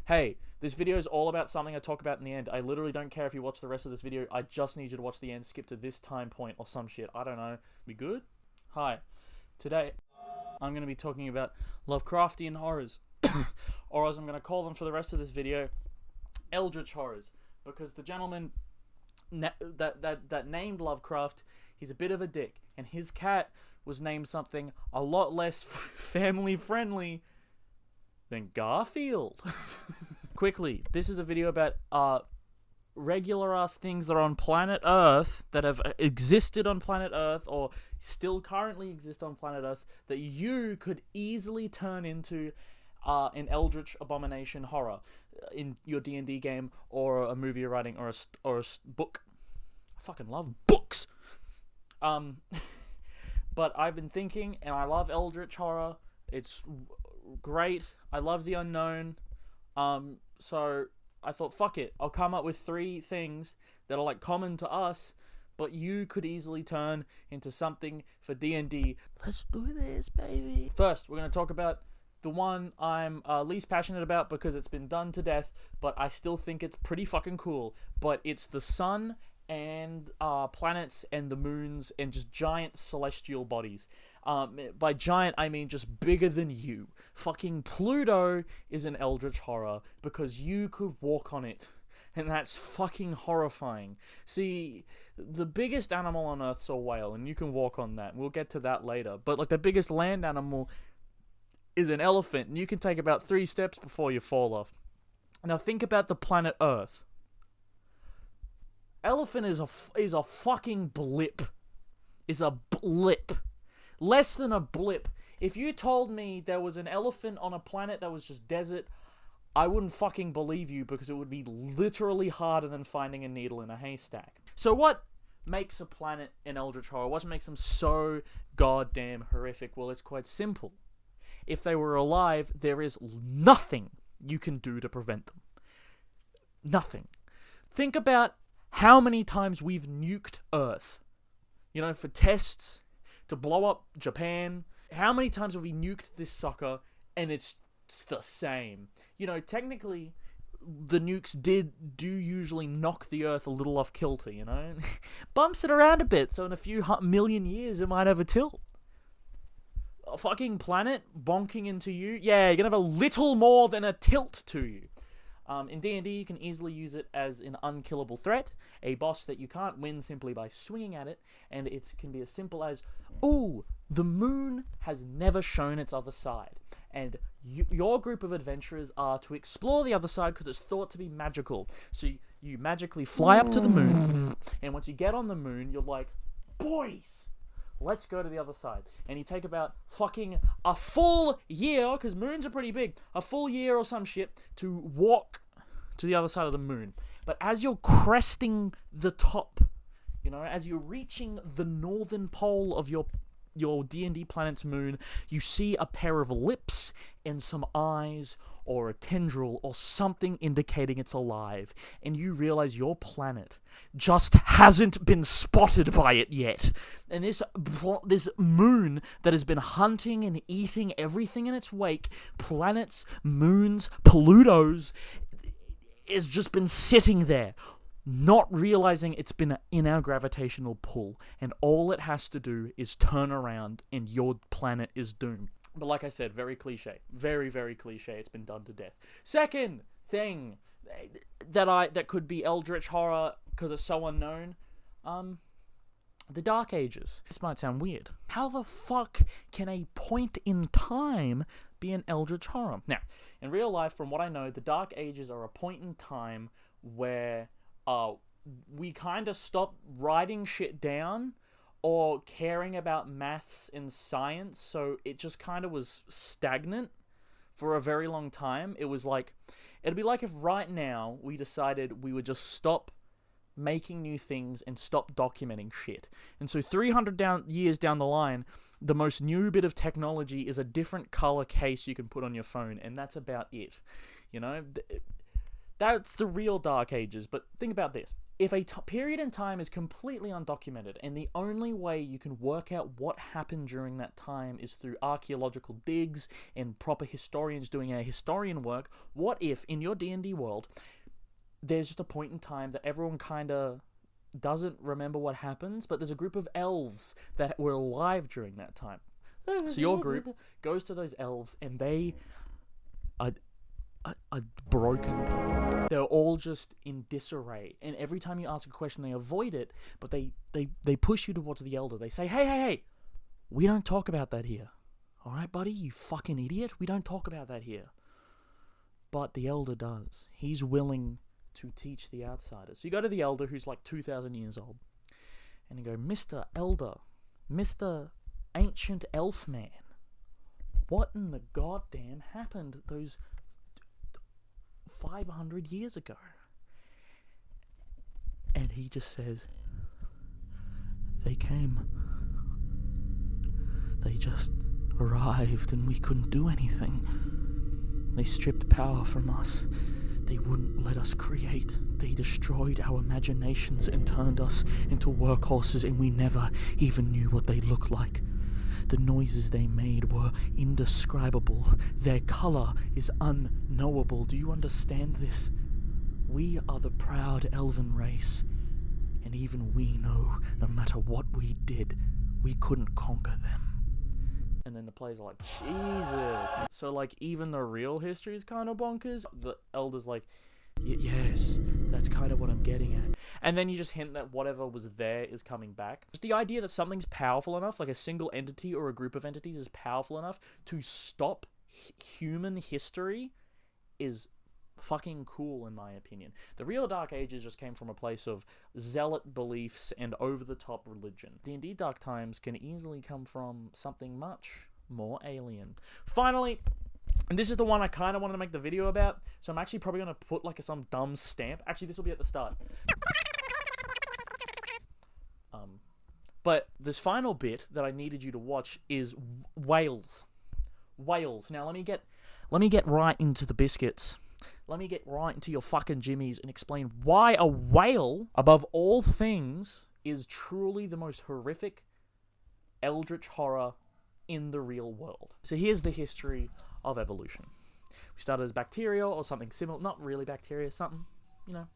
Hey, this video is all about something I talk about in the end. I literally don't care if you watch the rest of this video. I just need you to watch the end, skip to this time point or some shit. I don't know. We good? Hi. Today, I'm going to be talking about Lovecraftian horrors. Or as I'm going to call them for the rest of this video, Eldritch horrors. Because the gentleman that named Lovecraft, he's a bit of a dick. And his cat was named something a lot less family friendly than Garfield. Quickly, this is a video about regular ass things that are on planet Earth, that have existed on planet Earth or still currently exist on planet Earth, that you could easily turn into an Eldritch abomination horror in your D&D game or a movie you're writing or a book. I fucking love books. But I've been thinking, and I love Eldritch horror. It's great. I love the unknown. So I thought, fuck it. I'll come up with 3 things that are like common to us, but you could easily turn into something for D&D. Let's do this, baby. First, we're going to talk about the one I'm least passionate about because it's been done to death, but I still think it's pretty fucking cool. But it's the sun and planets and the moons and just giant celestial bodies. By giant, I mean just bigger than you. Fucking Pluto is an Eldritch horror because you could walk on it. And that's fucking horrifying. See, the biggest animal on Earth's a whale, and you can walk on that. We'll get to that later. But like the biggest land animal is an elephant, and you can take about 3 steps before you fall off. Now think about the planet Earth. Elephant is a fucking blip. Is a blip. Less than a blip. If you told me there was an elephant on a planet that was just desert, I wouldn't fucking believe you because it would be literally harder than finding a needle in a haystack. So what makes a planet an Eldritch horror? What makes them so goddamn horrific? Well, it's quite simple. If they were alive, there is nothing you can do to prevent them. Nothing. Think about how many times we've nuked Earth. You know, for tests, to blow up Japan. How many times have we nuked this sucker and it's the same? You know, technically, the nukes do usually knock the Earth a little off kilter, you know? Bumps it around a bit, so in a few million years it might have a tilt. A fucking planet bonking into you, yeah, you're gonna have a little more than a tilt to you. In D&D, you can easily use it as an unkillable threat, a boss that you can't win simply by swinging at it, and it can be as simple as, ooh, the moon has never shown its other side, and your group of adventurers are to explore the other side because it's thought to be magical. So you magically fly up to the moon, and once you get on the moon, you're like, boys, let's go to the other side. And you take about fucking a full year, because moons are pretty big, a full year or some shit, to walk to the other side of the moon. But as you're cresting the top, you know, as you're reaching the northern pole of your D&D planet's moon, you see a pair of lips and some eyes or a tendril or something indicating it's alive, and you realize your planet just hasn't been spotted by it yet. And this moon that has been hunting and eating everything in its wake, planets, moons, Plutos, has just been sitting there, not realizing it's been in our gravitational pull, and all it has to do is turn around and your planet is doomed. But like I said, very cliche. Very, very cliche. It's been done to death. Second thing that could be Eldritch horror because it's so unknown, the Dark Ages. This might sound weird. How the fuck can a point in time be an Eldritch horror? Now, in real life, from what I know, the Dark Ages are a point in time where we kind of stopped writing shit down or caring about maths and science, so it just kind of was stagnant for a very long time. It was like, it'd be like if right now we decided we would just stop making new things and stop documenting shit. And so 300 years down the line, the most new bit of technology is a different color case you can put on your phone, and that's about it. You know, That's the real Dark Ages. But think about this. If a period in time is completely undocumented, and the only way you can work out what happened during that time is through archaeological digs and proper historians doing a historian work, what if, in your D&D world, there's just a point in time that everyone kind of doesn't remember what happens, but there's a group of elves that were alive during that time. So your group goes to those elves, and they are broken. They're all just in disarray, and every time you ask a question, they avoid it, but they push you towards the elder. They say, hey, we don't talk about that here. All right, buddy, you fucking idiot. We don't talk about that here. But the elder does. He's willing to teach the outsiders. So you go to the elder, who's like 2,000 years old, and you go, Mr. Elder, Mr. Ancient Elf Man, what in the goddamn happened those 500 years ago? And he just says, they came. They just arrived and we couldn't do anything. They stripped power from us. They wouldn't let us create. They destroyed our imaginations and turned us into workhorses, and we never even knew what they looked like. The noises they made were indescribable. Their color is unknowable. Do you understand this? We are the proud elven race, and even we know no matter what we did, we couldn't conquer them. And then the players are like, Jesus. So, like, even the real history is kind of bonkers. The elder's like, yes, that's kind of what I'm getting at. And then you just hint that whatever was there is coming back. Just the idea that something's powerful enough, like a single entity or a group of entities is powerful enough to stop human history is fucking cool, in my opinion. The real Dark Ages just came from a place of zealot beliefs and over-the-top religion. D&D Dark Times can easily come from something much more alien. Finally, and this is the one I kind of wanted to make the video about, so I'm actually probably going to put like some dumb stamp. Actually, this will be at the start. But this final bit that I needed you to watch is whales. Whales. Now, let me get right into the biscuits. Let me get right into your fucking jimmies and explain why a whale, above all things, is truly the most horrific eldritch horror in the real world. So here's the history of evolution. We started as bacteria or something similar, not really bacteria, something,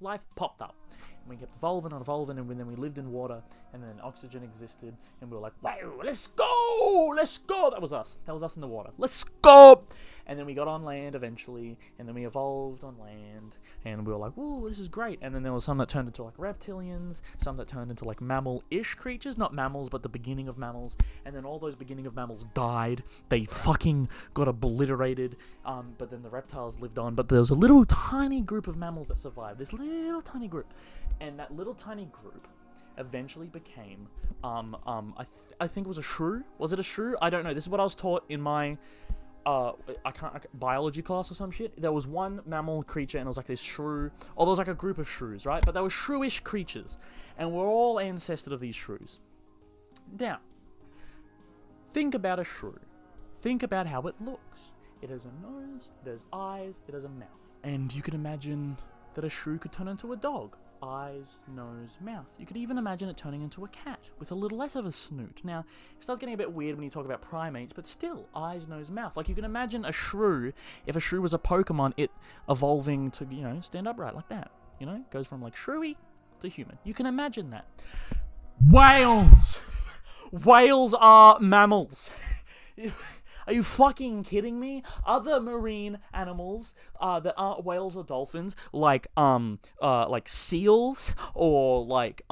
life popped up. And we kept evolving and evolving, and then we lived in water, and then oxygen existed, and we were like, wow, let's go! That was us in the water. Let's go! And then we got on land eventually, and then we evolved on land, and we were like, whoa, this is great. And then there was some that turned into like reptilians, some that turned into like mammal-ish creatures, not mammals, but the beginning of mammals. And then all those beginning of mammals died. They fucking got obliterated, but then the reptiles lived on. But there was a little tiny group of mammals that survived, this little tiny group. And that little tiny group eventually became, I think it was a shrew. Was it a shrew? I don't know. This is what I was taught in my, biology class or some shit. There was one mammal creature, and it was like this shrew. Or there was like a group of shrews, right? But they were shrewish creatures, and we're all ancestors of these shrews. Now, think about a shrew. Think about how it looks. It has a nose, it has eyes, it has a mouth. And you can imagine that a shrew could turn into a dog. Eyes, nose, mouth. You could even imagine it turning into a cat with a little less of a snoot. Now, it starts getting a bit weird when you talk about primates, but still, eyes, nose, mouth. Like, you can imagine a shrew, if a shrew was a Pokemon, it evolving to, stand upright like that. Goes from like shrewy to human. You can imagine that. Whales! Whales are mammals. Are you fucking kidding me? Other marine animals that aren't whales or dolphins, like seals or like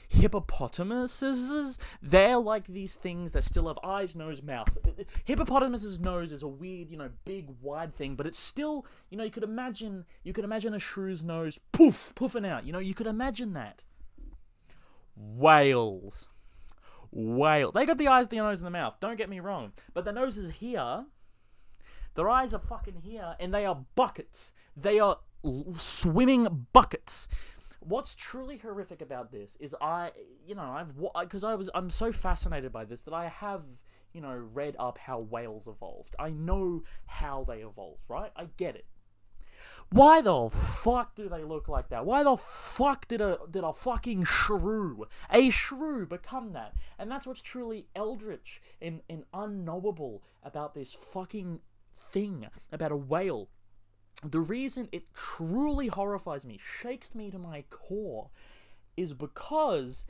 hippopotamuses, they're like these things that still have eyes, nose, mouth. Hippopotamus's nose is a weird, big, wide thing, but it's still, you could imagine a shrew's nose poofing out. You could imagine that. Whales. They got the eyes, the nose, and the mouth. Don't get me wrong. But the nose is here. Their eyes are fucking here. And they are buckets. They are swimming buckets. What's truly horrific about this is I'm so fascinated by this that I have, read up how whales evolved. I know how they evolved, right? I get it. Why the fuck do they look like that? Why the fuck did a fucking shrew become that? And that's what's truly eldritch and unknowable about this fucking thing, about a whale. The reason it truly horrifies me, shakes me to my core, is because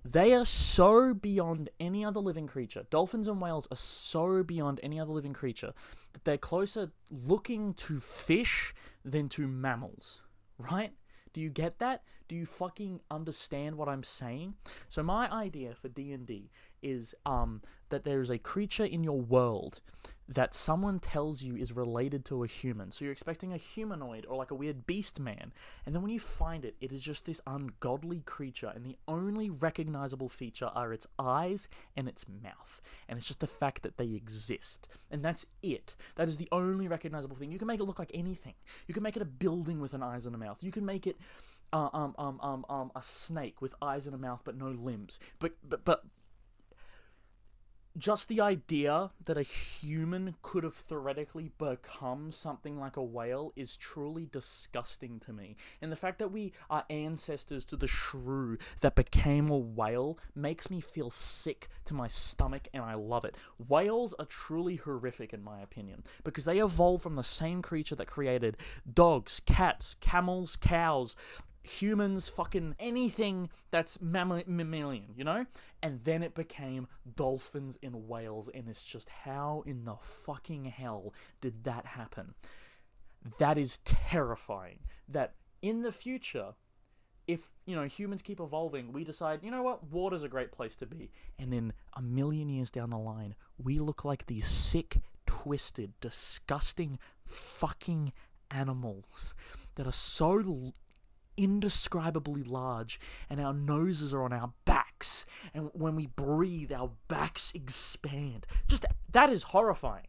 they are so beyond any other living creature. Dolphins and whales are so beyond any other living creature that they're closer looking to fish than to mammals, right? Do you get that? Do you fucking understand what I'm saying? So my idea for D&D is that there is a creature in your world that someone tells you is related to a human. So you're expecting a humanoid or like a weird beast man. And then when you find it, it is just this ungodly creature. And the only recognizable feature are its eyes and its mouth. And it's just the fact that they exist. And that's it. That is the only recognizable thing. You can make it look like anything. You can make it a building with an eyes and a mouth. You can make it a snake with eyes and a mouth but no limbs. But just the idea that a human could have theoretically become something like a whale is truly disgusting to me. And the fact that we are ancestors to the shrew that became a whale makes me feel sick to my stomach, and I love it. Whales are truly horrific in my opinion, because they evolved from the same creature that created dogs, cats, camels, cows, humans, fucking anything that's mammalian, you know? And then it became dolphins and whales, and it's just, how in the fucking hell did that happen? That is terrifying. That in the future, if, you know, humans keep evolving, we decide, you know what, water's a great place to be. And then a million years down the line, we look like these sick, twisted, disgusting fucking animals that are so indescribably large, and our noses are on our backs, and when we breathe our backs expand. Just, that is horrifying.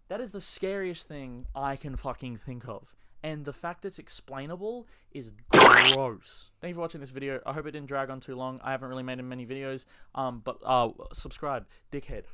That is the scariest thing I can fucking think of, and the fact it's explainable is gross. Thank you for watching this video. I hope it didn't drag on too long. I haven't really made many videos, but subscribe, dickhead.